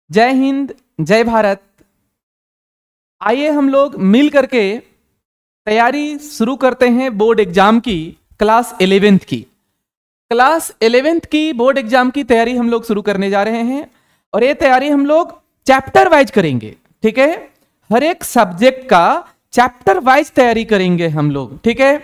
जय हिंद, जय भारत। आइए हम लोग मिल करके तैयारी शुरू करते हैं बोर्ड एग्जाम की, क्लास 11th की। क्लास 11th की बोर्ड एग्जाम की तैयारी हम लोग शुरू करने जा रहे हैं और ये तैयारी हम लोग चैप्टर वाइज करेंगे। ठीक है, हर एक सब्जेक्ट का चैप्टर वाइज तैयारी करेंगे हम लोग। ठीक है,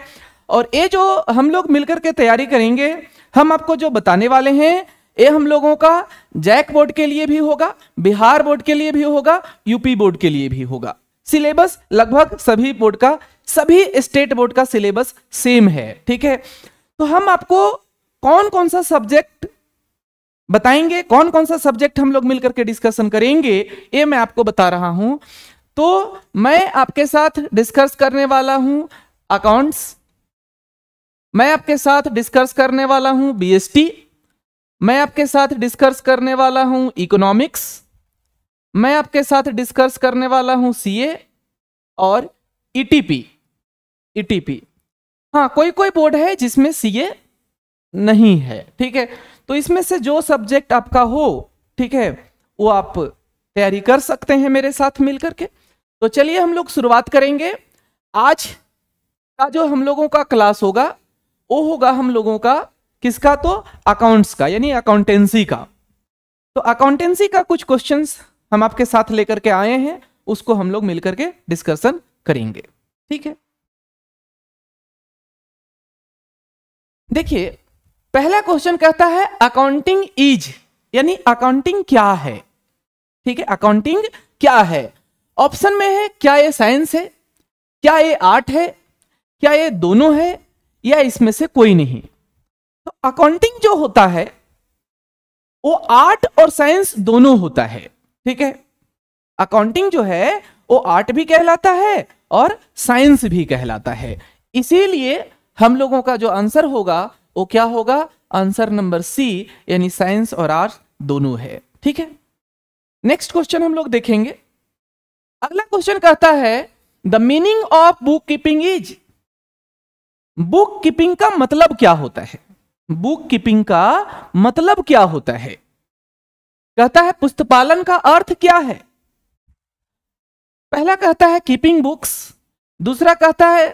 और ये जो हम लोग मिलकर के तैयारी करेंगे, हम आपको जो बताने वाले हैं ये हम लोगों का जैक बोर्ड के लिए भी होगा, बिहार बोर्ड के लिए भी होगा, यूपी बोर्ड के लिए भी होगा। सिलेबस लगभग सभी बोर्ड का, सभी स्टेट बोर्ड का सिलेबस सेम है। ठीक है, तो हम आपको कौन कौन सा सब्जेक्ट बताएंगे, कौन कौन सा सब्जेक्ट हम लोग मिलकर के डिस्कशन करेंगे, ये मैं आपको बता रहा हूं। तो मैं आपके साथ डिस्कस करने वाला हूं अकाउंट्स, मैं आपके साथ डिस्कस करने वाला हूं बीएसटी, मैं आपके साथ डिस्कस करने वाला हूं इकोनॉमिक्स, मैं आपके साथ डिस्कस करने वाला हूं सीए और ईटीपी। हाँ, कोई कोई बोर्ड है जिसमें सीए नहीं है। ठीक है, तो इसमें से जो सब्जेक्ट आपका हो, ठीक है, वो आप तैयारी कर सकते हैं मेरे साथ मिलकर के। तो चलिए हम लोग शुरुआत करेंगे। आज का जो हम लोगों का क्लास होगा वो होगा हम लोगों का किसका, तो अकाउंट्स का, यानी अकाउंटेंसी का। तो अकाउंटेंसी का कुछ क्वेश्चंस हम आपके साथ लेकर के आए हैं, उसको हम लोग मिलकर के डिस्कशन करेंगे। ठीक है, देखिए पहला क्वेश्चन कहता है अकाउंटिंग इज, यानी अकाउंटिंग क्या है। ठीक है, अकाउंटिंग क्या है। ऑप्शन में है क्या ये साइंस है, क्या ये आर्ट है, क्या ये दोनों है, या इसमें से कोई नहीं। तो अकाउंटिंग जो होता है वो आर्ट और साइंस दोनों होता है। ठीक है, अकाउंटिंग जो है वो आर्ट भी कहलाता है और साइंस भी कहलाता है। इसीलिए हम लोगों का जो आंसर होगा वो क्या होगा, आंसर नंबर सी, यानी साइंस और आर्ट दोनों है। ठीक है, नेक्स्ट क्वेश्चन हम लोग देखेंगे। अगला क्वेश्चन कहता है the meaning of book keeping is. Book keeping का मतलब क्या होता है, बुक कीपिंग का मतलब क्या होता है। कहता है पुस्तपालन का अर्थ क्या है। पहला कहता है कीपिंग बुक्स, दूसरा कहता है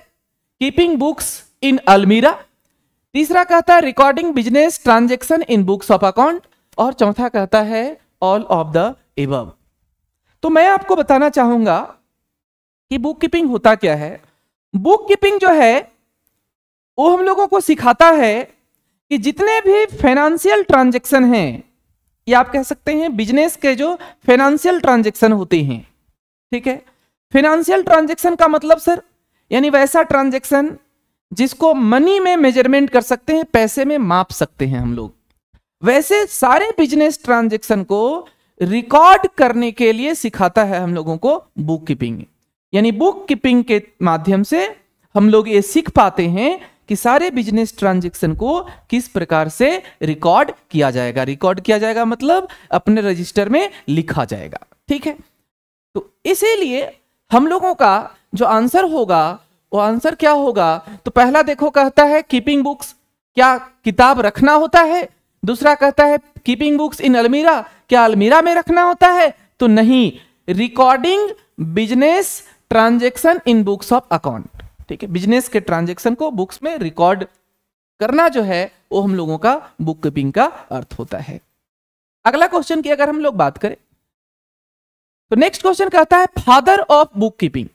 कीपिंग बुक्स इन अलमीरा, तीसरा कहता है recording business transaction in books of account, और चौथा कहता है ऑल ऑफ द एबव। तो मैं आपको बताना चाहूंगा कि बुक कीपिंग होता क्या है। बुक कीपिंग जो है वो हम लोगों को सिखाता है कि जितने भी फाइनेंशियल ट्रांजैक्शन हैं, या आप कह सकते हैं बिजनेस के जो फाइनेंशियल ट्रांजैक्शन होते हैं। ठीक है, फाइनेंशियल ट्रांजैक्शन का मतलब सर, यानी वैसा ट्रांजैक्शन जिसको मनी में मेजरमेंट कर सकते हैं, पैसे में माप सकते हैं हम लोग, वैसे सारे बिजनेस ट्रांजैक्शन को रिकॉर्ड करने के लिए सिखाता है हम लोगों को बुक कीपिंग। यानी बुक कीपिंग के माध्यम से हम लोग ये सीख पाते हैं कि सारे बिजनेस ट्रांजैक्शन को किस प्रकार से रिकॉर्ड किया जाएगा। रिकॉर्ड किया जाएगा मतलब अपने रजिस्टर में लिखा जाएगा। ठीक है, तो इसीलिए हम लोगों का जो आंसर होगा वो आंसर क्या होगा, तो पहला देखो कहता है कीपिंग बुक्स, क्या किताब रखना होता है। दूसरा कहता है कीपिंग बुक्स इन अलमीरा, क्या अलमीरा में रखना होता है, तो नहीं, recording business transaction in books of account. ठीक है, बिजनेस के ट्रांजैक्शन को बुक्स में रिकॉर्ड करना जो है वो हम लोगों का बुक कीपिंग का अर्थ होता है। अगला क्वेश्चन की अगर हम लोग बात करें तो नेक्स्ट क्वेश्चन कहता है father of book keeping.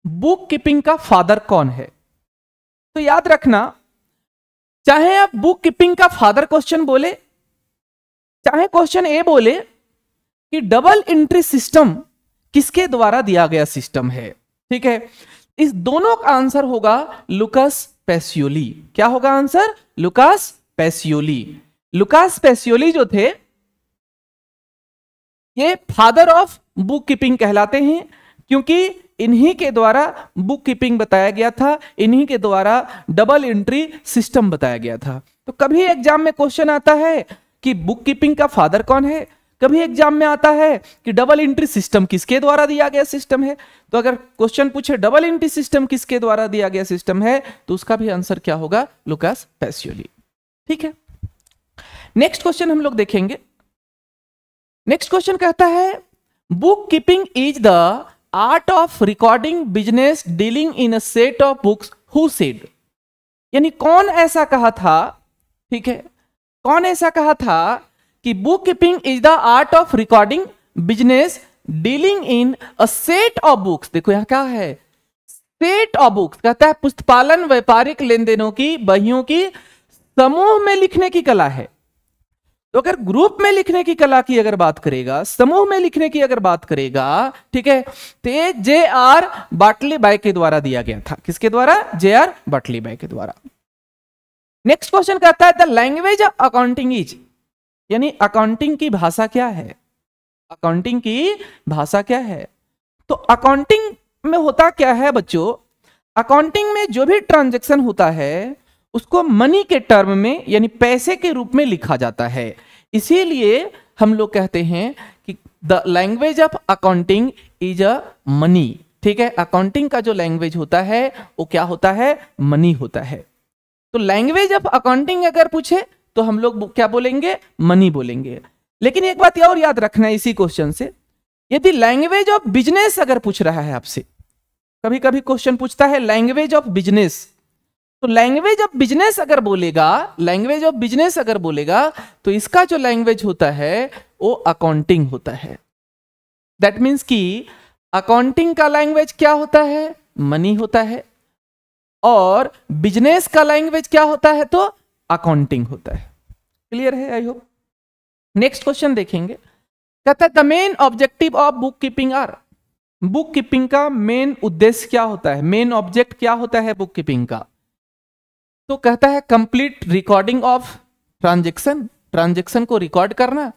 Book keeping का फादर कौन है। तो याद रखना, चाहे आप बुक कीपिंग का फादर क्वेश्चन बोले, चाहे क्वेश्चन ए बोले कि डबल एंट्री सिस्टम किसके द्वारा दिया गया सिस्टम है। ठीक है, इस दोनों का आंसर होगा लुकास पैसियोली। क्या होगा answer, Lucas Pacioli. Lucas Pacioli जो थे ये फादर ऑफ बुक कीपिंग कहलाते हैं, क्योंकि इन्हीं के द्वारा बुक कीपिंग बताया गया था, इन्हीं के द्वारा डबल एंट्री सिस्टम बताया गया था। तो कभी एग्जाम में क्वेश्चन आता है कि बुक कीपिंग का फादर कौन है, कभी एग्जाम में आता है कि डबल एंट्री सिस्टम किसके द्वारा दिया गया सिस्टम है। तो अगर क्वेश्चन पूछे डबल एंट्री सिस्टम किसके द्वारा दिया गया सिस्टम है, तो उसका भी आंसर क्या होगा, लुकास पैसियोली। ठीक है, नेक्स्ट क्वेश्चन हम लोग देखेंगे। नेक्स्ट क्वेश्चन कहता है book keeping is the art of recording business dealing in a set of books who said, यानी कौन ऐसा कहा था, ठीक है, कौन ऐसा कहा था कि book keeping is the art of recording business dealing in a set of books. देखो यहां क्या है, सेट ऑफ बुक्स, कहता है पुस्तपालन व्यापारिक लेन देनों की बहियों की समूह में लिखने की कला है। तो अगर ग्रुप में लिखने की कला की अगर बात करेगा, समूह में लिखने की अगर बात करेगा, ठीक है, तो ये J.R. बाटली बाय के द्वारा दिया गया था। किसके द्वारा? J.R. बाटली बाय के द्वारा। नेक्स्ट क्वेश्चन कहता है the language of accounting is, यानी अकाउंटिंग की भाषा क्या है, अकाउंटिंग की भाषा क्या है। तो अकाउंटिंग में होता क्या है बच्चों, अकाउंटिंग में जो भी ट्रांजैक्शन होता है उसको मनी के टर्म में यानी पैसे के रूप में लिखा जाता है। इसीलिए हम लोग कहते हैं कि the language of accounting is a money. ठीक है, अकाउंटिंग का जो लैंग्वेज होता है वो क्या होता है? मनी होता है। तो लैंग्वेज ऑफ अकाउंटिंग अगर पूछे तो हम लोग क्या बोलेंगे? मनी बोलेंगे। लेकिन एक बात और याद रखना है इसी क्वेश्चन से, यदि लैंग्वेज ऑफ बिजनेस अगर पूछ रहा है आपसे, कभी कभी क्वेश्चन पूछता है लैंग्वेज ऑफ बिजनेस, तो लैंग्वेज ऑफ बिजनेस अगर बोलेगा, लैंग्वेज ऑफ बिजनेस अगर बोलेगा तो इसका जो लैंग्वेज होता है वो अकाउंटिंग होता है। दैट मीन्स कि अकाउंटिंग का लैंग्वेज क्या होता है? मनी होता है। और बिजनेस का लैंग्वेज क्या होता है? तो अकाउंटिंग होता है। क्लियर है? I hope. नेक्स्ट क्वेश्चन देखेंगे, कहता है the main objective of book keeping are, book keeping का मेन उद्देश्य क्या होता है, मेन ऑब्जेक्ट क्या होता है बुक कीपिंग का? तो कहता है complete recording of transaction, transaction को रिकॉर्ड करना,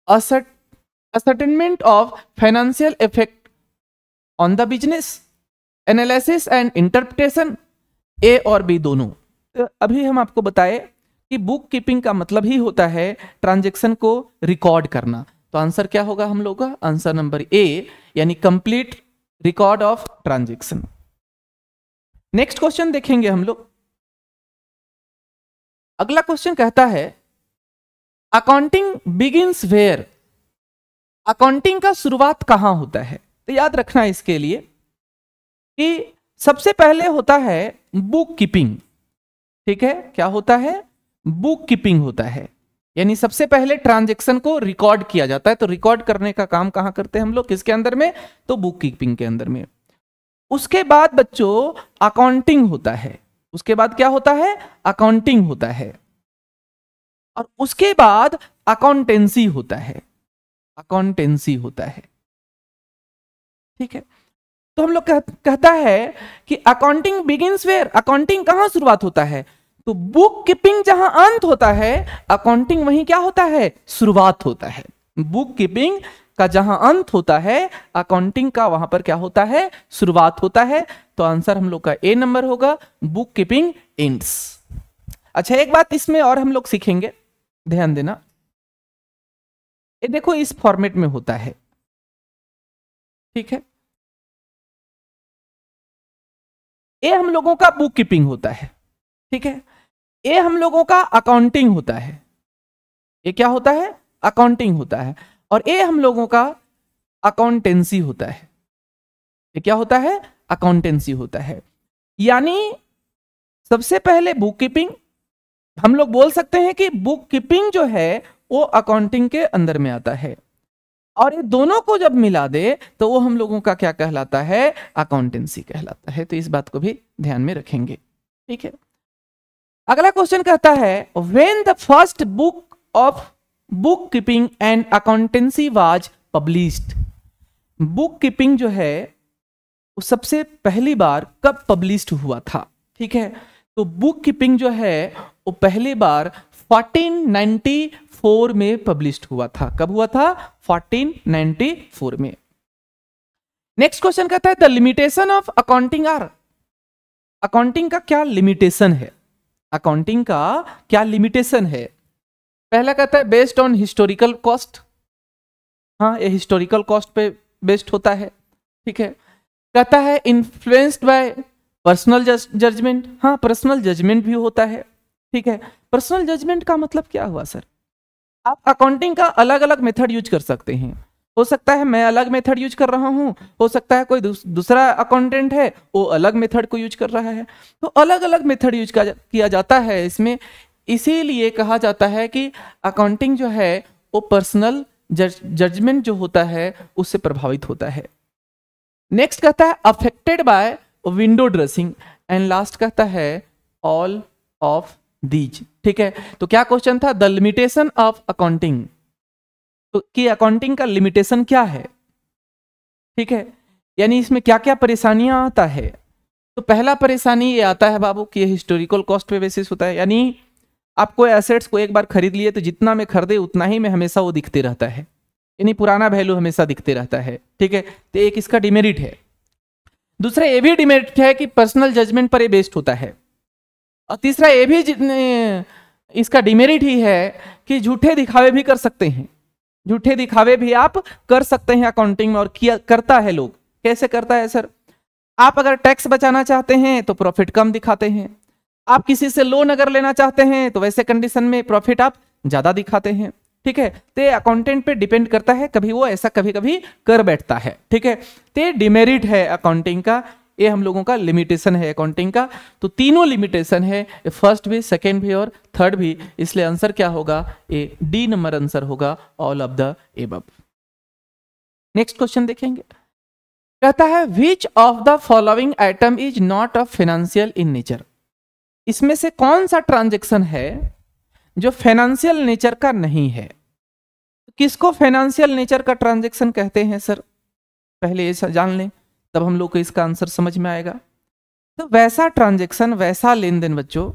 ascertainment of financial effect on the business, analysis and interpretation, A और बी दोनों। तो अभी हम आपको बताए कि बुक कीपिंग का मतलब ही होता है ट्रांजैक्शन को रिकॉर्ड करना। तो आंसर क्या होगा हम लोग का? आंसर नंबर ए, यानी complete record of transaction. Next question देखेंगे हम लोग। अगला क्वेश्चन कहता है अकाउंटिंग बिगिंस वेयर, अकाउंटिंग का शुरुआत कहां होता है? तो याद रखना इसके लिए कि सबसे पहले होता है बुक कीपिंग। ठीक है, क्या होता है? बुक कीपिंग होता है, यानी सबसे पहले ट्रांजैक्शन को रिकॉर्ड किया जाता है। तो रिकॉर्ड करने का काम कहां करते हैं हम लोग? किसके अंदर में? तो बुक कीपिंग के अंदर में। उसके बाद बच्चों अकाउंटिंग होता है, उसके बाद क्या होता है? अकाउंटिंग होता है। और उसके बाद अकाउंटेंसी होता है, अकाउंटेंसी होता है। ठीक है, तो हम लोग कहता है कि अकाउंटिंग बिगिंस वेयर, अकाउंटिंग कहां शुरुआत होता है? तो बुक कीपिंग जहां अंत होता है, अकाउंटिंग वहीं क्या होता है? शुरुआत होता है। बुक कीपिंग का जहां अंत होता है, अकाउंटिंग का वहां पर क्या होता है? शुरुआत होता है। तो आंसर हम लोग का ए नंबर होगा, बुक कीपिंग एंड्स। अच्छा, एक बात इसमें और हम लोग सीखेंगे, ध्यान देना। ये देखो इस फॉर्मेट में होता है, ठीक है, ये हम लोगों का बुक कीपिंग होता है। ठीक है, ये हम लोगों का अकाउंटिंग होता है। ये क्या होता है? अकाउंटिंग होता है। और ये हम लोगों का अकाउंटेंसी होता है। ये क्या होता है? अकाउंटेंसी होता है। यानी सबसे पहले बुक कीपिंग, हम लोग बोल सकते हैं कि बुक कीपिंग जो है वो अकाउंटिंग के अंदर में आता है, और ये दोनों को जब मिला दे तो वो हम लोगों का क्या कहलाता है? अकाउंटेंसी कहलाता है। तो इस बात को भी ध्यान में रखेंगे। ठीक है, अगला क्वेश्चन कहता है when the first book of book keeping and accountancy was published, book keeping जो है वो सबसे पहली बार कब पब्लिश्ड हुआ था? ठीक है, तो बुक कीपिंग जो है वो पहली बार 1494 में पब्लिश्ड हुआ था। कब हुआ था? 1494 में। नेक्स्ट क्वेश्चन कहता है the limitation of accounting are, accounting का क्या लिमिटेशन है? अकाउंटिंग का क्या लिमिटेशन है? पहला कहता है बेस्ड ऑन हिस्टोरिकल कॉस्ट, हाँ ये हिस्टोरिकल कॉस्ट पे बेस्ड होता है। ठीक है, कहता है इन्फ्लुएंस्ड बाय पर्सनल जजमेंट, हाँ पर्सनल जजमेंट भी होता है। ठीक है, पर्सनल जजमेंट का मतलब क्या हुआ सर? आप अकाउंटिंग का अलग अलग मेथड यूज कर सकते हैं। हो सकता है मैं अलग मेथड यूज कर रहा हूं, हो सकता है कोई दूसरा अकाउंटेंट है वो अलग मेथड को यूज कर रहा है, तो अलग अलग मेथड यूज किया जाता है इसमें। इसीलिए कहा जाता है कि अकाउंटिंग जो है वो पर्सनल जजमेंट जो होता है उससे प्रभावित होता है। नेक्स्ट कहता है affected by window dressing, and last कहता है ऑल ऑफ दीज। ठीक है, तो क्या क्वेश्चन था, द लिमिटेशन ऑफ अकाउंटिंग, तो कि अकाउंटिंग का लिमिटेशन क्या है। ठीक है, यानी इसमें क्या क्या परेशानियां आता है। तो पहला परेशानी ये आता है बाबू कि हिस्टोरिकल कॉस्ट पे बेसिस होता है, यानी आपको एसेट्स को एक बार खरीद लिए तो जितना में खरीदे उतना ही में हमेशा वो दिखते रहता है, यानी पुराना वैल्यू हमेशा दिखते रहता है। ठीक है, तो एक इसका डिमेरिट है। दूसरा ये भी डिमेरिट है कि पर्सनल जजमेंट पर ये बेस्ड होता है। और तीसरा ये भी इसका डिमेरिट ही है कि झूठे दिखावे भी कर सकते हैं, झूठे दिखावे भी आप कर सकते हैं अकाउंटिंग में, और किया करता है लोग। कैसे करता है सर, आप अगर टैक्स बचाना चाहते हैं तो प्रॉफिट कम दिखाते हैं, आप किसी से लोन अगर लेना चाहते हैं तो वैसे कंडीशन में प्रॉफिट आप ज्यादा दिखाते हैं। ठीक है, तो ये अकाउंटेंट पे डिपेंड करता है, कभी वो ऐसा कभी कभी कर बैठता है। ठीक है, तो ये डिमेरिट है अकाउंटिंग का, ये हम लोगों का लिमिटेशन है अकाउंटिंग का। तो तीनों लिमिटेशन है, फर्स्ट भी, सेकेंड भी और थर्ड भी, इसलिए आंसर क्या होगा, ये डी नंबर आंसर होगा, all of the above. Next question देखेंगे, कहता है which of the following item is not of financial in nature. इसमें से कौन सा ट्रांजेक्शन है जो फाइनेंशियल नेचर का नहीं है। किसको फाइनेंशियल नेचर का ट्रांजेक्शन कहते हैं सर, पहले ये जान लें, तब हम लोग को इसका आंसर समझ में आएगा। तो वैसा ट्रांजेक्शन, वैसा लेन देन बच्चों,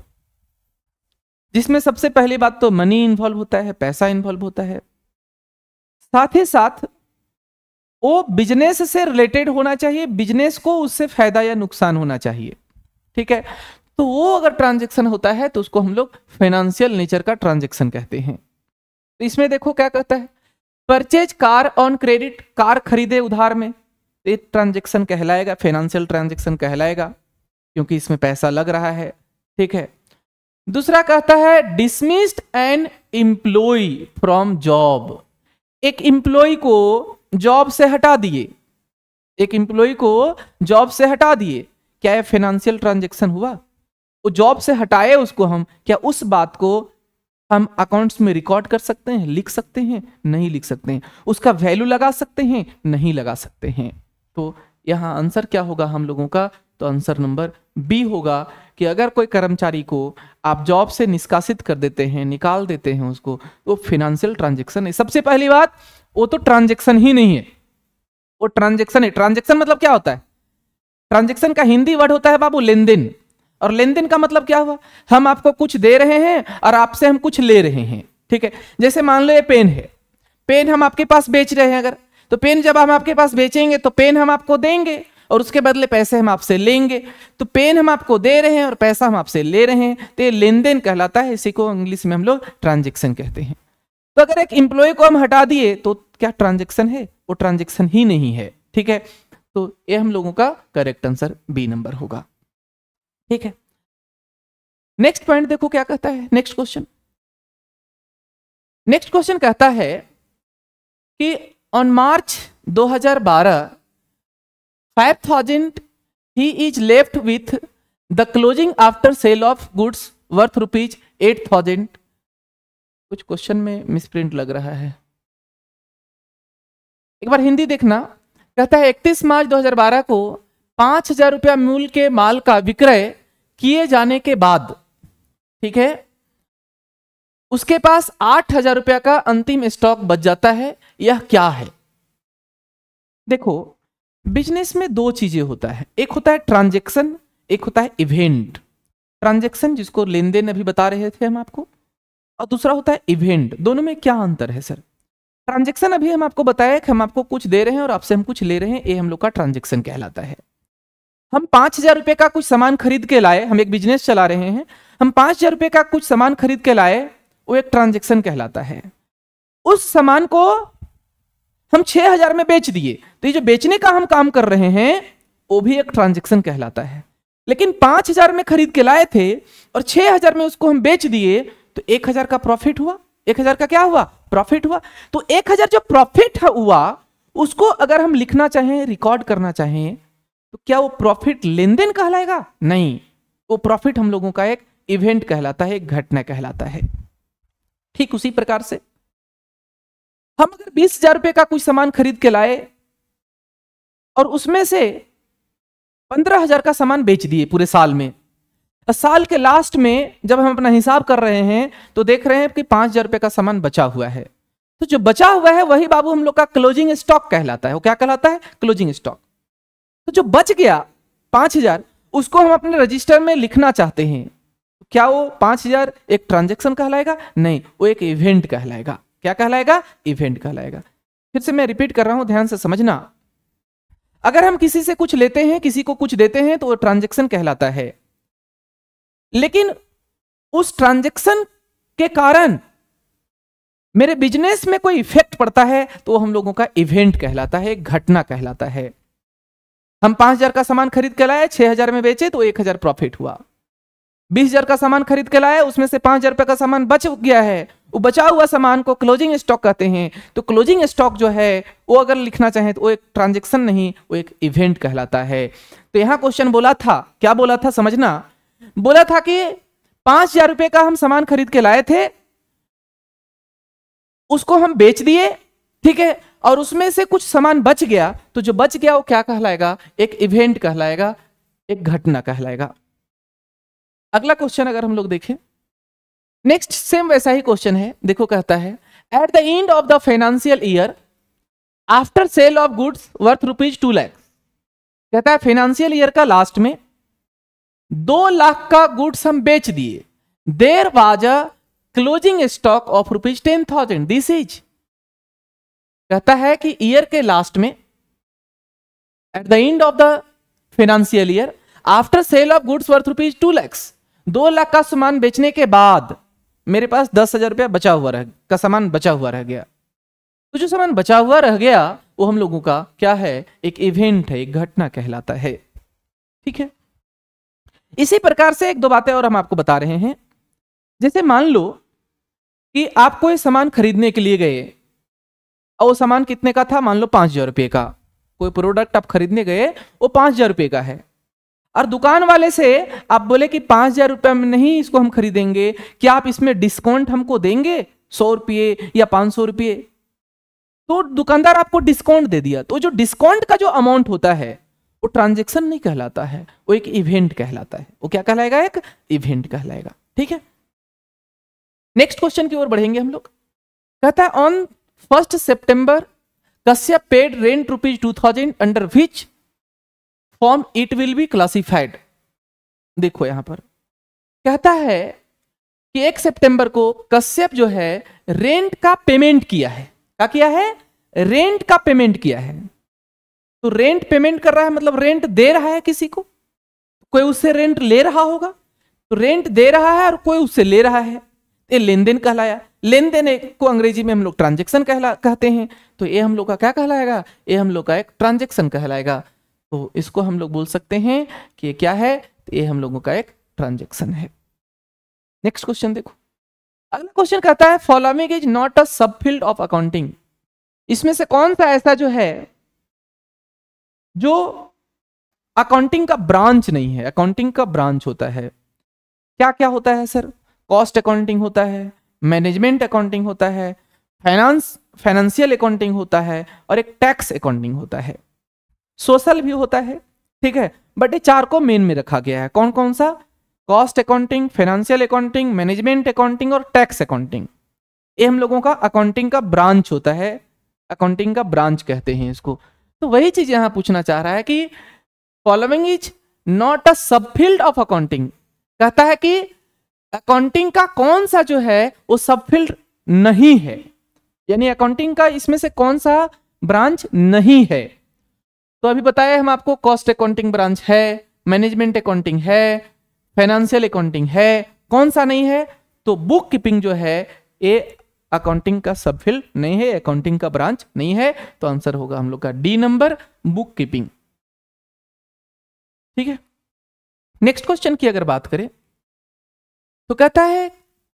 जिसमें सबसे पहली बात तो मनी इन्वॉल्व होता है, पैसा इन्वॉल्व होता है, साथ ही साथ वो बिजनेस से रिलेटेड होना चाहिए, बिजनेस को उससे फायदा या नुकसान होना चाहिए। ठीक है, तो वो अगर ट्रांजेक्शन होता है तो उसको हम लोग फाइनेंशियल नेचर का ट्रांजेक्शन कहते हैं। तो इसमें देखो क्या कहता है, purchase car on credit, car खरीदे उधार में, ये ट्रांजेक्शन कहलाएगा, फाइनेंशियल ट्रांजेक्शन कहलाएगा, क्योंकि इसमें पैसा लग रहा है। ठीक है, दूसरा कहता है dismissed an employee from job, एक एम्प्लॉय को जॉब से हटा दिए, एक एम्प्लॉय को जॉब से हटा दिए, क्या ये फाइनेंशियल ट्रांजेक्शन हुआ। वो जॉब से हटाए उसको हम, क्या उस बात को हम अकाउंट्स में रिकॉर्ड कर सकते हैं, लिख सकते हैं, नहीं लिख सकते हैं, उसका वैल्यू लगा सकते हैं, नहीं लगा सकते हैं। तो यहां आंसर क्या होगा हम लोगों का, तो आंसर नंबर बी होगा कि अगर कोई कर्मचारी को आप जॉब से निष्कासित कर देते हैं, निकाल देते हैं उसको, तो फाइनेंशियल ट्रांजेक्शन है। सबसे पहली बात, वो तो ट्रांजेक्शन ही नहीं है, वो ट्रांजेक्शन है। ट्रांजेक्शन मतलब क्या होता है, ट्रांजेक्शन का हिंदी वर्ड होता है बाबू लेन देन, और लेन देन का मतलब क्या हुआ, हम आपको कुछ दे रहे हैं और आपसे हम कुछ ले रहे हैं। ठीक है, जैसे मान लो ये पेन है, पेन हम आपके पास बेच रहे हैं, अगर तो पेन जब हम आपके पास बेचेंगे तो पेन हम आपको देंगे और उसके बदले पैसे हम आपसे लेंगे। तो पेन हम आपको दे रहे हैं और पैसा हम आपसे ले रहे हैं, तो ये लेन देन कहलाता है, इसी को इंग्लिश में हम लोग ट्रांजेक्शन कहते हैं। तो अगर एक एम्प्लॉय को हम हटा दिए तो क्या ट्रांजेक्शन है, वो ट्रांजेक्शन ही नहीं है। ठीक है, तो ये हम लोगों का करेक्ट आंसर बी नंबर होगा। ठीक है, नेक्स्ट पॉइंट देखो क्या कहता है, नेक्स्ट क्वेश्चन। नेक्स्ट क्वेश्चन कहता है कि on March 2012 5,000 he is left with the closing after sale of goods worth rupees 8,000। कुछ क्वेश्चन में मिसप्रिंट लग रहा है, एक बार हिंदी देखना। कहता है 31 मार्च 2012 को 5,000 रुपया मूल्य के माल का विक्रय किए जाने के बाद, ठीक है, उसके पास 8,000 रुपया का अंतिम स्टॉक बच जाता है, यह क्या है। देखो बिजनेस में दो चीजें होता है, एक होता है ट्रांजैक्शन, एक होता है इवेंट। ट्रांजैक्शन जिसको लेन देन अभी बता रहे थे हम आपको, और दूसरा होता है इवेंट। दोनों में क्या अंतर है सर। ट्रांजैक्शन अभी हम आपको बताया कि हम आपको कुछ दे रहे हैं और आपसे हम कुछ ले रहे हैं, ये हम लोग का ट्रांजैक्शन कहलाता है। हम 5,000 रुपए का कुछ सामान खरीद के लाए, हम एक बिजनेस चला रहे हैं, हम 5,000 रुपए का कुछ सामान खरीद के लाए, वो एक ट्रांजैक्शन कहलाता है। उस सामान को हम 6,000 में बेच दिए, तो ये जो बेचने का हम काम कर रहे हैं वो भी एक ट्रांजैक्शन कहलाता है। लेकिन 5,000 में खरीद के लाए थे और 6,000 में उसको हम बेच दिए, तो 1,000 का प्रॉफिट हुआ, 1,000 का क्या हुआ, प्रॉफिट हुआ। तो 1000 जो प्रॉफिट हुआ उसको अगर हम लिखना चाहें, रिकॉर्ड करना चाहें, तो क्या वो प्रॉफिट लेन देन कहलाएगा? नहीं, वो प्रॉफिट हम लोगों का एक इवेंट कहलाता है, एक घटना कहलाता है। ठीक उसी प्रकार से हम अगर 20,000 रुपए का कुछ सामान खरीद के लाए और उसमें से 15,000 का सामान बेच दिए पूरे साल में, साल के लास्ट में जब हम अपना हिसाब कर रहे हैं तो देख रहे हैं कि 5,000 रुपए का सामान बचा हुआ है। तो जो बचा हुआ है वही बाबू हम लोग का क्लोजिंग स्टॉक कहलाता है। वो क्या कहलाता है? Closing stock. तो जो बच गया 5,000 उसको हम अपने रजिस्टर में लिखना चाहते हैं, क्या वो 5,000 एक ट्रांजैक्शन कहलाएगा? नहीं, वो एक इवेंट कहलाएगा। क्या कहलाएगा? इवेंट कहलाएगा। फिर से मैं रिपीट कर रहा हूं, ध्यान से समझना। अगर हम किसी से कुछ लेते हैं, किसी को कुछ देते हैं, तो वो ट्रांजैक्शन कहलाता है। लेकिन उस ट्रांजैक्शन के कारण मेरे बिजनेस में कोई इफेक्ट पड़ता है तो हम लोगों का इवेंट कहलाता है, एक घटना कहलाता है। हम 5,000 का सामान खरीद के लाए, 6,000 में बेचे तो 1,000 प्रॉफिट हुआ। 20,000 का सामान खरीद के लाए, उसमें से 5,000 रुपए का सामान बच गया है, वो बचा हुआ सामान को क्लोजिंग स्टॉक कहते हैं। तो क्लोजिंग स्टॉक जो है वो अगर लिखना चाहें तो वो एक ट्रांजैक्शन नहीं, वो एक इवेंट कहलाता है। तो यहां क्वेश्चन बोला था, क्या बोला था समझना, बोला था कि 5,000 रुपए का हम सामान खरीद के लाए थे, उसको हम बेच दिए, ठीक है, और उसमें से कुछ सामान बच गया। तो जो बच गया वो क्या कहलाएगा? एक इवेंट कहलाएगा, एक घटना कहलाएगा। अगला क्वेश्चन अगर हम लोग देखें, नेक्स्ट सेम वैसा ही क्वेश्चन है। देखो कहता है eight the end of the financial year after sale of goods worth ₹2 lakh. कहता है फाइनेंशियल ईयर का लास्ट में 2 लाख का गुड्स हम बेच दिए। There was a closing stock of ₹10,000। This is, कहता है कि ईयर के लास्ट में at the end of the financial year after sale of goods worth ₹2 lakh, 2 lakh का सामान बेचने के बाद मेरे पास 10,000 रुपया बचा हुआ का सामान बचा हुआ रह गया। तो जो सामान बचा हुआ रह गया वो हम लोगों का क्या है? एक इवेंट है, एक घटना कहलाता है। ठीक है, इसी प्रकार से 1-2 बातें और हम आपको बता रहे हैं। जैसे मान लो कि आप कोई सामान खरीदने के लिए गए और वो सामान कितने का था? मान लो 5,000 रुपये का। कोई प्रोडक्ट आप खरीदने गए, वो 5,000 रुपये का है, और दुकान वाले से आप बोले कि 5,000 रुपये में नहीं इसको हम खरीदेंगे, क्या आप इसमें डिस्काउंट हमको देंगे 100 रुपये या 500 रुपये? तो दुकानदार आपको डिस्काउंट दे दिया। तो जो डिस्काउंट का जो अमाउंट होता है वो ट्रांजैक्शन नहीं कहलाता है, वो एक इवेंट कहलाता है। वो क्या कहलाएगा? एक इवेंट कहलाएगा। ठीक है, नेक्स्ट क्वेश्चन की ओर बढ़ेंगे हम लोग। कहता है on 1 September Kashyap paid rent ₹2,000 under which form it will be classified. देखो यहां पर कहता है कि 1 सितंबर को कश्यप जो है रेंट का पेमेंट किया है। क्या किया है? रेंट का पेमेंट किया है। तो रेंट पेमेंट कर रहा है मतलब रेंट दे रहा है किसी को, कोई उससे रेंट ले रहा होगा। तो रेंट दे रहा है और कोई उससे ले रहा है, ये लेन देन कहलाया। लेन देन को अंग्रेजी में हम लोग ट्रांजैक्शन कहते हैं। तो ये हम लोग का क्या कहलाएगा? ये हम लोग का एक ट्रांजैक्शन कहलाएगा। तो इसको हम लोग बोल सकते हैं कि ये क्या है? तो ये हम लोगों का एक ट्रांजैक्शन है। नेक्स्ट क्वेश्चन देखो, अगला क्वेश्चन कहता है following is not a subfield of accounting. इसमें से कौन सा ऐसा जो है जो अकाउंटिंग का ब्रांच नहीं है? अकाउंटिंग का ब्रांच होता है, क्या क्या होता है सर? कॉस्ट अकाउंटिंग होता है, मैनेजमेंट अकाउंटिंग होता है, फाइनेंशियल अकाउंटिंग होता है, और एक टैक्स अकाउंटिंग होता है, सोशल भी होता है। ठीक है, बट ये 4 को मेन में रखा गया है। कौन कौन सा? Cost accounting, financial accounting, management accounting और टैक्स अकाउंटिंग। ये हम लोगों का अकाउंटिंग का ब्रांच होता है, अकाउंटिंग का ब्रांच कहते हैं इसको। तो वही चीज यहां पूछना चाह रहा है कि following is not a subfield of accounting. कहता है कि अकाउंटिंग का कौन सा जो है वो सबफील्ड नहीं है, यानी अकाउंटिंग का इसमें से कौन सा ब्रांच नहीं है। तो अभी बताया हम आपको, कॉस्ट अकाउंटिंग ब्रांच है, मैनेजमेंट अकाउंटिंग है, फाइनेंशियल अकाउंटिंग है। कौन सा नहीं है? तो बुक कीपिंग जो है ये अकाउंटिंग का सबफील्ड नहीं है, अकाउंटिंग का ब्रांच नहीं है। तो आंसर होगा हम लोग का डी नंबर, बुक कीपिंग। ठीक है, नेक्स्ट क्वेश्चन की अगर बात करें तो कहता है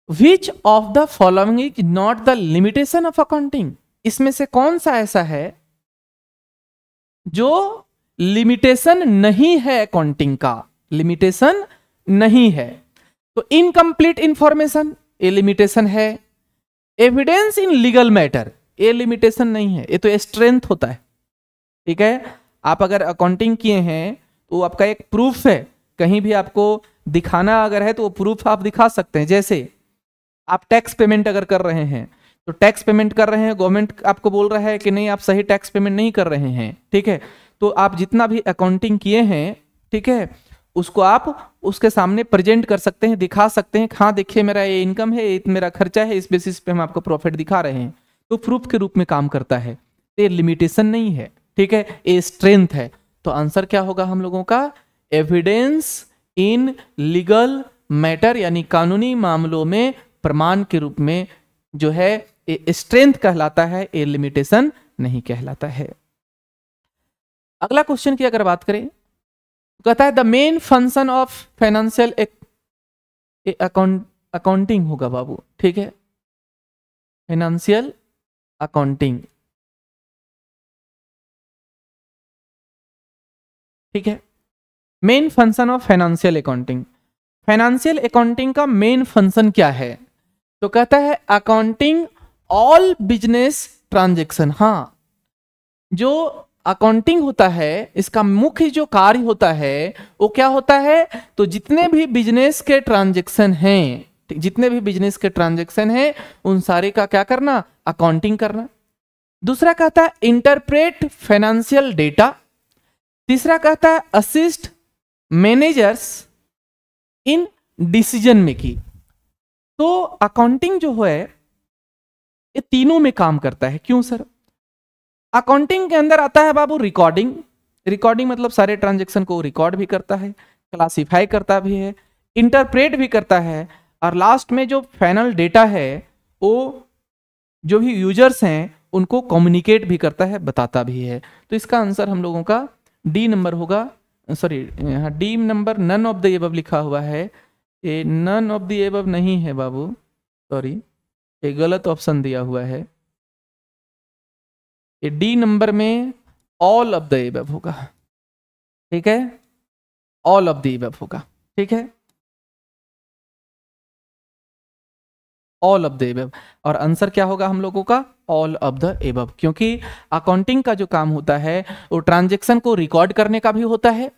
which of the following is not the limitation of accounting, इसमें से कौन सा ऐसा है जो लिमिटेशन नहीं है अकाउंटिंग का, लिमिटेशन नहीं है। तो इनकम्प्लीट इंफॉर्मेशन, ये लिमिटेशन है। एविडेंस इन लीगल मैटर, ये लिमिटेशन नहीं है, ये तो स्ट्रेंथ होता है। ठीक है, आप अगर अकाउंटिंग किए हैं तो आपका एक प्रूफ है, कहीं भी आपको दिखाना अगर है तो वो प्रूफ आप दिखा सकते हैं। जैसे आप टैक्स पेमेंट अगर कर रहे हैं तो टैक्स पेमेंट कर रहे हैं, गवर्नमेंट आपको बोल रहा है कि नहीं आप सही टैक्स पेमेंट नहीं कर रहे हैं, ठीक है, तो आप जितना भी अकाउंटिंग किए हैं, ठीक है, उसको आप उसके सामने प्रेजेंट कर सकते हैं, दिखा सकते हैं, हाँ देखिए मेरा ये इनकम है, मेरा खर्चा है, इस बेसिस पे हम आपको प्रॉफिट दिखा रहे हैं, तो प्रूफ के रूप में काम करता है। ये लिमिटेशन नहीं है, ठीक है, ये स्ट्रेंथ है। तो आंसर क्या होगा हम लोगों का, एविडेंस इन लीगल मैटर, यानी कानूनी मामलों में प्रमाण के रूप में जो है ये स्ट्रेंथ कहलाता है, ये लिमिटेशन नहीं कहलाता है। अगला क्वेश्चन की अगर बात करें, कहता है the main function of financial accounting होगा बाबू, ठीक है, फाइनेंशियल अकाउंटिंग, ठीक है, main function of financial accounting. Financial accounting का मेन फंक्शन क्या है, तो कहता है अकाउंटिंग ऑल बिजनेस ट्रांजैक्शन। हाँ, जो अकाउंटिंग होता है इसका मुख्य जो कार्य होता है वो क्या होता है, तो जितने भी बिजनेस के ट्रांजैक्शन हैं, जितने भी बिजनेस के ट्रांजैक्शन हैं उन सारे का क्या करना, अकाउंटिंग करना। दूसरा कहता है इंटरप्रेट फाइनेंशियल डेटा। तीसरा कहता है assist managers in decision making. तो अकाउंटिंग जो है ये तीनों में काम करता है। क्यों सर, अकाउंटिंग के अंदर आता है बाबू रिकॉर्डिंग, रिकॉर्डिंग मतलब सारे ट्रांजैक्शन को रिकॉर्ड भी करता है, क्लासिफाई करता भी है, इंटरप्रेट भी करता है, और लास्ट में जो फाइनल डेटा है वो जो भी यूजर्स हैं उनको कम्युनिकेट भी करता है, बताता भी है। तो इसका आंसर हम लोगों का डी नंबर होगा, सॉरी यहाँ D number none of the above लिखा हुआ है, ये नन ऑफ द एबव नहीं है बाबू, सॉरी ये गलत ऑप्शन दिया हुआ है, ये डी नंबर में ऑल ऑफ द एबव होगा, ठीक है, ऑल ऑफ द एबव होगा, ठीक है, ऑल ऑफ द एबव। और आंसर क्या होगा हम लोगों का, ऑल ऑफ द एबव, क्योंकि अकाउंटिंग का जो काम होता है वो ट्रांजैक्शन को रिकॉर्ड करने का भी होता है,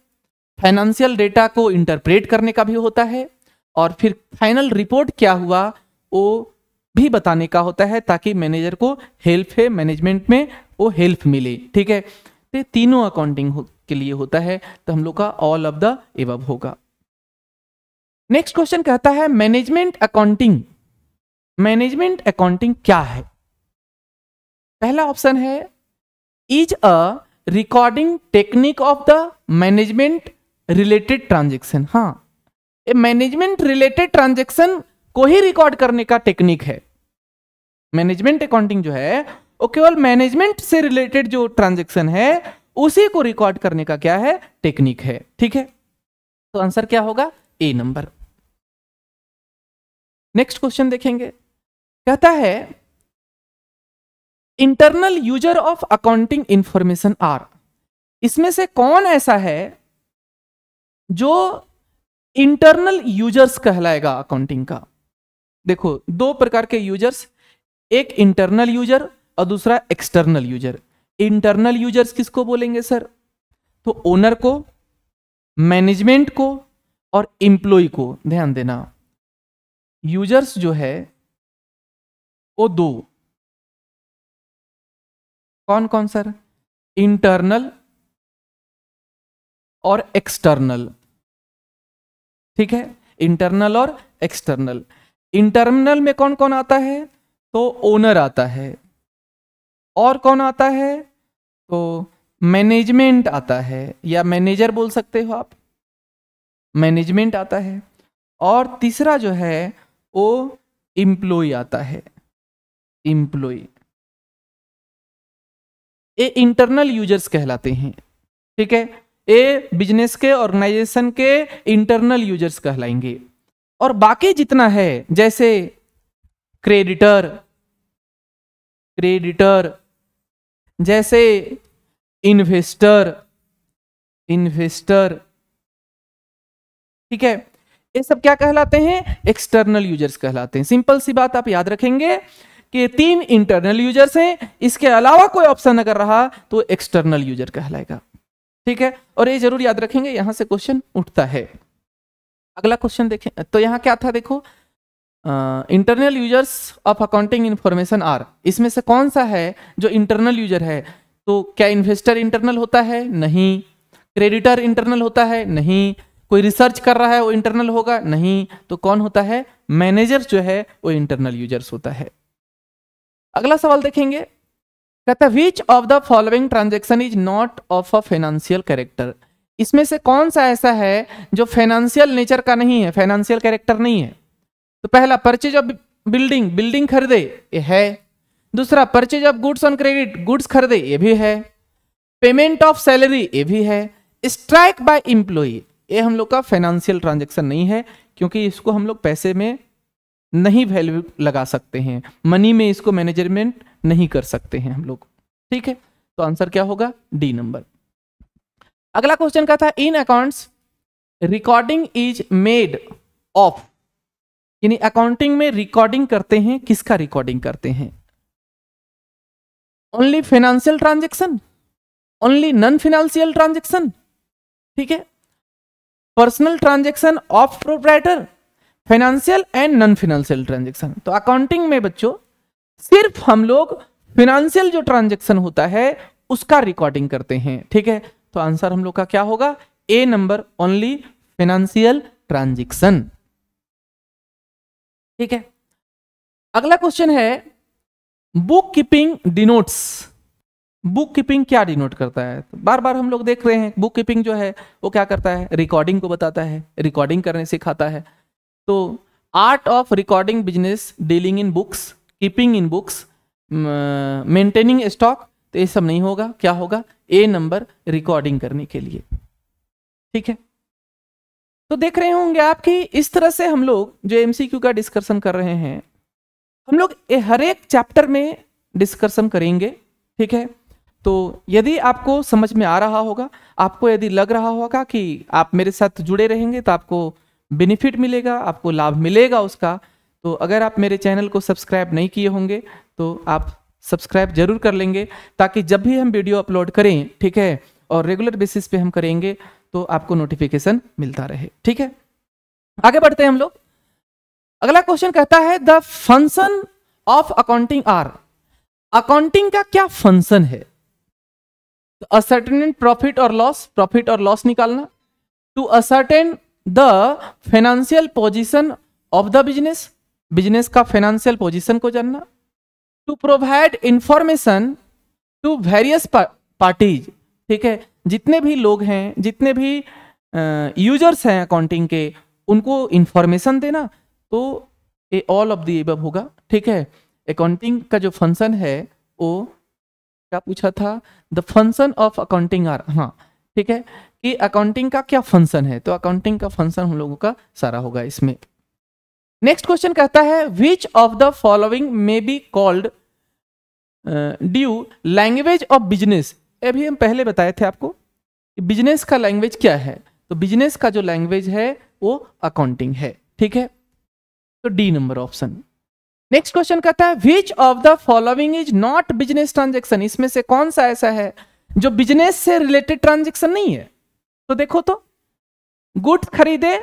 फाइनेंशियल डेटा को इंटरप्रेट करने का भी होता है, और फिर फाइनल रिपोर्ट क्या हुआ वो भी बताने का होता है, ताकि मैनेजर को हेल्प है, मैनेजमेंट में वो हेल्प मिले, ठीक है। तो तीनों अकाउंटिंग के लिए होता है, तो हम लोग का ऑल ऑफ द एबव होगा। नेक्स्ट क्वेश्चन कहता है मैनेजमेंट अकाउंटिंग। मैनेजमेंट अकाउंटिंग क्या है, पहला ऑप्शन है is a recording technique of the management related transaction. हाँ, ये मैनेजमेंट रिलेटेड ट्रांजैक्शन को ही रिकॉर्ड करने का टेक्निक है। मैनेजमेंट अकाउंटिंग जो है वो केवल मैनेजमेंट से रिलेटेड जो ट्रांजैक्शन है उसी को रिकॉर्ड करने का क्या है, टेक्निक है, ठीक है। तो आंसर क्या होगा, ए नंबर। नेक्स्ट क्वेश्चन देखेंगे, कहता है internal user of accounting information are. इसमें से कौन ऐसा है जो इंटरनल यूजर्स कहलाएगा अकाउंटिंग का। देखो दो प्रकार के यूजर्स, एक इंटरनल यूजर और दूसरा एक्सटर्नल यूजर। इंटरनल यूजर्स किसको बोलेंगे सर, तो ओनर को, मैनेजमेंट को और एम्प्लॉय को। ध्यान देना, यूजर्स जो है वो दो, कौन कौन सर, इंटरनल और एक्सटर्नल, ठीक है, इंटरनल और एक्सटर्नल। इंटरनल में कौन कौन आता है, तो ओनर आता है, और कौन आता है, तो मैनेजमेंट आता है, या मैनेजर बोल सकते हो आप, मैनेजमेंट आता है, और तीसरा जो है वो एम्प्लॉय आता है, एम्प्लॉय। ये इंटरनल यूजर्स कहलाते हैं, ठीक है, ये बिजनेस के, ऑर्गेनाइजेशन के इंटरनल यूजर्स कहलाएंगे। और बाकी जितना है जैसे क्रेडिटर, जैसे इन्वेस्टर, ठीक है, ये सब क्या कहलाते हैं? एक्सटर्नल यूजर्स कहलाते हैं। सिंपल सी बात आप याद रखेंगे कि 3 इंटरनल यूजर्स हैं, इसके अलावा कोई ऑप्शन अगर रहा तो एक्सटर्नल यूजर कहलाएगा। ठीक है, और ये जरूर याद रखेंगे, यहां से क्वेश्चन उठता है। अगला क्वेश्चन देखें तो यहां क्या था, देखो internal users of accounting information are, इसमें से कौन सा है जो इंटरनल यूजर है? तो क्या इन्वेस्टर इंटरनल होता है? नहीं। क्रेडिटर इंटरनल होता है? नहीं। कोई रिसर्च कर रहा है वो इंटरनल होगा? नहीं। तो कौन होता है? मैनेजर जो है वो इंटरनल यूजर्स होता है। अगला सवाल देखेंगे, कहता है which of the following transaction is not of a financial character, इसमें से कौन सा ऐसा है जो फाइनेंशियल नेचर का नहीं है, फाइनेंशियल कैरेक्टर नहीं है? तो पहला परचेज ऑफ बिल्डिंग खरीदे, ये है। दूसरा purchase of goods on credit, goods खरीदे, ये भी है। पेमेंट ऑफ सैलरी, ये भी है। स्ट्राइक बाय एम्प्लॉय, ये हम लोग का फाइनेंशियल ट्रांजैक्शन नहीं है, क्योंकि इसको हम लोग पैसे में नहीं वैल्यू लगा सकते हैं, मनी में इसको मैनेजमेंट नहीं कर सकते हैं हम लोग। ठीक है, तो आंसर क्या होगा? D number. अगला क्वेश्चन का था in accounts recording is made of, यानी अकाउंटिंग में रिकॉर्डिंग करते हैं, किसका रिकॉर्डिंग करते हैं? Only financial transaction, only non financial transaction, ठीक है, personal transaction of proprietor, financial and non financial transaction. तो अकाउंटिंग में बच्चों सिर्फ हम लोग फाइनेंशियल जो ट्रांजैक्शन होता है उसका रिकॉर्डिंग करते हैं। ठीक है, तो आंसर हम लोग का क्या होगा? ए नंबर, ओनली फाइनेंशियल ट्रांजैक्शन। ठीक है, अगला क्वेश्चन है book keeping denotes, book keeping क्या डिनोट करता है? तो बार बार हम लोग देख रहे हैं बुक कीपिंग जो है वो क्या करता है? रिकॉर्डिंग को बताता है, रिकॉर्डिंग करने सिखाता है। तो art of recording business, dealing in books, keeping in books, maintaining stock, तो ये सब नहीं होगा। क्या होगा? ए नंबर, रिकॉर्डिंग करने के लिए। ठीक है, तो देख रहे होंगे आप कि इस तरह से हम लोग जो एमसीक्यू का डिस्कशन कर रहे हैं, हम लोग हर एक चैप्टर में डिस्कशन करेंगे। ठीक है, तो यदि आपको समझ में आ रहा होगा, आपको यदि लग रहा होगा कि आप मेरे साथ जुड़े रहेंगे तो आपको बेनिफिट मिलेगा, आपको लाभ मिलेगा उसका, तो अगर आप मेरे चैनल को सब्सक्राइब नहीं किए होंगे तो आप सब्सक्राइब जरूर कर लेंगे, ताकि जब भी हम वीडियो अपलोड करें, ठीक है, और रेगुलर बेसिस पे हम करेंगे तो आपको नोटिफिकेशन मिलता रहे। ठीक है, आगे बढ़ते हैं हम लोग। अगला क्वेश्चन कहता है the function of accounting are, accounting का क्या फंक्शन है? असर्टेन प्रॉफिट और लॉस, प्रॉफिट और लॉस निकालना, to ascertain the financial position of the business, business का फाइनेंशियल पोजीशन को जानना, to provide information to various parties, ठीक है, जितने भी लोग हैं, जितने भी यूजर्स हैं अकाउंटिंग के, उनको इंफॉर्मेशन देना, तो ये ऑल ऑफ द अबव होगा। ठीक है, अकाउंटिंग का जो फंक्शन है वो क्या पूछा था? The function of accounting are, हाँ ठीक है, कि अकाउंटिंग का क्या फंक्शन है, तो अकाउंटिंग का फंक्शन हम लोगों का सारा होगा इसमें। नेक्स्ट क्वेश्चन कहता है which of the following may be called due language of business, अभी हम पहले बताए थे आपको कि बिजनेस का लैंग्वेज क्या है, तो बिजनेस का जो लैंग्वेज है वो अकाउंटिंग है। ठीक है, तो D number option. Next question कहता है which of the following is not business transaction, इसमें से कौन सा ऐसा है जो बिजनेस से रिलेटेड ट्रांजेक्शन नहीं है? तो देखो तो गुड्स खरीदे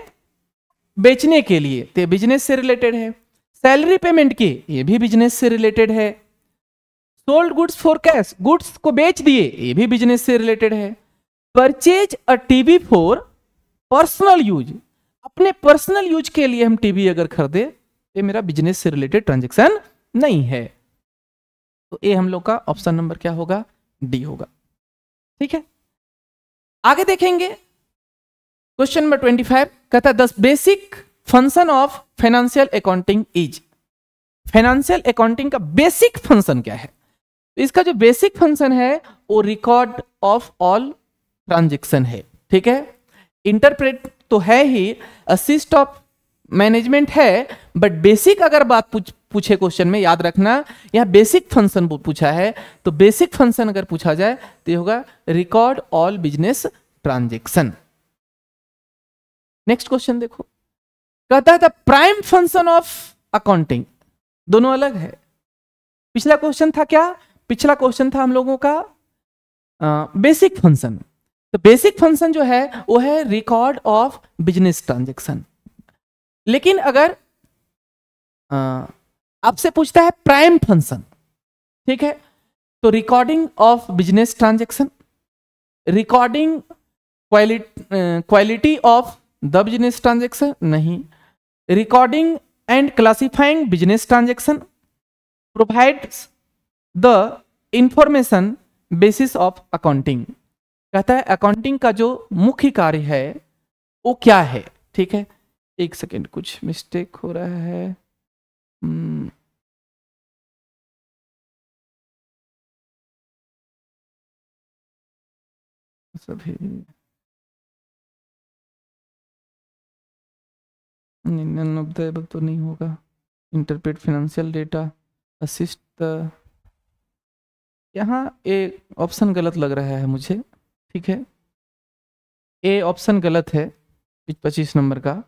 बेचने के लिए, तो बिजनेस से रिलेटेड है। सैलरी पेमेंट की, ये भी बिजनेस से रिलेटेड है। Sold goods for cash, goods को बेच दिए, ये भी बिजनेस से रिलेटेड है। Purchase a TV for personal use, अपने पर्सनल यूज के लिए हम टीवी अगर खरीदे, ये मेरा बिजनेस से रिलेटेड ट्रांजैक्शन नहीं है। तो ये हम लोग का ऑप्शन नंबर क्या होगा? डी होगा। ठीक है, आगे देखेंगे क्वेश्चन नंबर 25 कहता है the basic function of financial accounting is, financial accounting का बेसिक फंक्शन क्या है? तो इसका जो बेसिक फंक्शन है वो रिकॉर्ड ऑफ ऑल ट्रांजैक्शन है। ठीक है, इंटरप्रेट तो है ही, असिस्ट ऑफ मैनेजमेंट है, बट बेसिक अगर बात पूछे क्वेश्चन में, याद रखना यहाँ बेसिक फंक्शन पूछा है, तो बेसिक फंक्शन अगर पूछा जाए तो ये होगा record all business transaction. Next question देखो, कहता है the prime function of accounting, दोनों अलग है। पिछला क्वेश्चन था क्या? पिछला क्वेश्चन था हम लोगों का बेसिक फंक्शन। तो बेसिक फंक्शन जो है वो है रिकॉर्ड ऑफ बिजनेस ट्रांजेक्शन। लेकिन अगर आपसे पूछता है प्राइम फंक्शन, ठीक है, तो recording of business transaction, recording quality of the business transaction नहीं, recording and classifying business transaction, provides the information basis of accounting. कहता है अकाउंटिंग का जो मुख्य कार्य है वो क्या है, ठीक है। एक सेकेंड, कुछ मिस्टेक हो रहा है। सभी नन ऑफ द अबव तो नहीं होगा। Interpret financial data, assist the, यहाँ ए ऑप्शन गलत लग रहा है मुझे, ठीक है। ए ऑप्शन गलत है 25 नंबर का।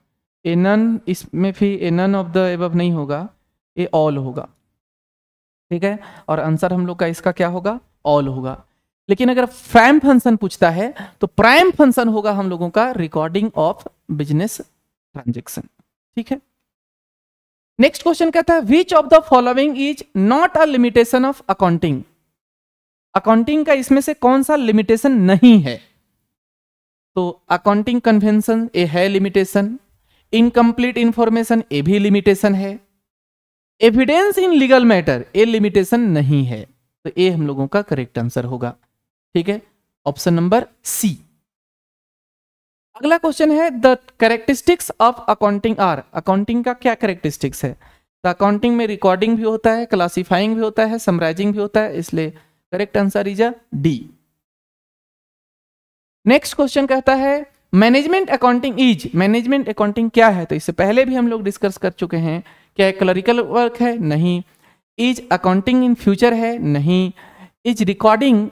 ए नन, इसमें भी ए नन ऑफ द एबव नहीं होगा, ए ऑल होगा, ठीक है। और आंसर हम लोग का इसका क्या होगा? ऑल होगा। लेकिन अगर प्राइम फंक्शन पूछता है तो प्राइम फंक्शन होगा हम लोगों का रिकॉर्डिंग ऑफ बिजनेस ट्रांजेक्शन, ठीक है। नेक्स्ट क्वेश्चन कहता है which of the following is not a limitation of accounting. Accounting का इसमें से कौन सा लिमिटेशन नहीं है? तो अकाउंटिंग कन्वेंशन ए है लिमिटेशन, इनकम्प्लीट इंफॉर्मेशन ए भी लिमिटेशन है, evidence in legal matter A limitation नहीं है। तो ए हम लोगों का करेक्ट आंसर होगा, ठीक है, ऑप्शन नंबर सी। अगला क्वेश्चन है the characteristics of accounting are. Accounting का क्या कैरेक्टरिस्टिक्स है? तो अकाउंटिंग में रिकॉर्डिंग भी होता है, क्लासिफाइंग भी होता है, समराइजिंग भी होता है, इसलिए correct answer is D. Next question कहता है management accounting is. Management accounting क्या है? तो इससे पहले भी हम लोग डिस्कस कर चुके हैं। क्या क्लरिकल वर्क है? नहीं। इज अकाउंटिंग इन फ्यूचर है? नहीं। Is recording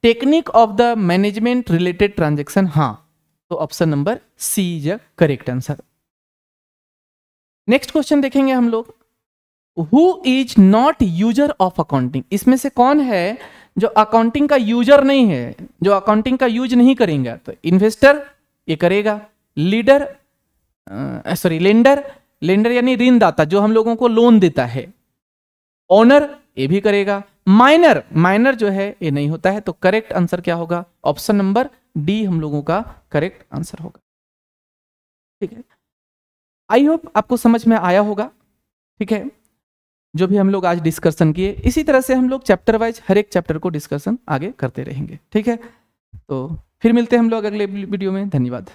technique of the management related transaction? हाँ। तो option number C is correct answer. Next question देखेंगे हम लोग, who is not user of accounting. इसमें से कौन है जो अकाउंटिंग का यूजर नहीं है, जो अकाउंटिंग का यूज नहीं करेंगे? तो इन्वेस्टर ये करेगा, लीडर लेंडर, लेंडर यानी ऋणदाता जो हम लोगों को लोन देता है, ओनर ये भी करेगा, माइनर, माइनर जो है ये नहीं होता है। तो करेक्ट आंसर क्या होगा? ऑप्शन नंबर डी हम लोगों का करेक्ट आंसर होगा, ठीक है। आई होप आपको समझ में आया होगा, ठीक है, जो भी हम लोग आज डिस्कशन किए। इसी तरह से हम लोग चैप्टर वाइज हर एक चैप्टर को डिस्कशन आगे करते रहेंगे, ठीक है। तो फिर मिलते हैं हम लोग अगले वीडियो में। धन्यवाद।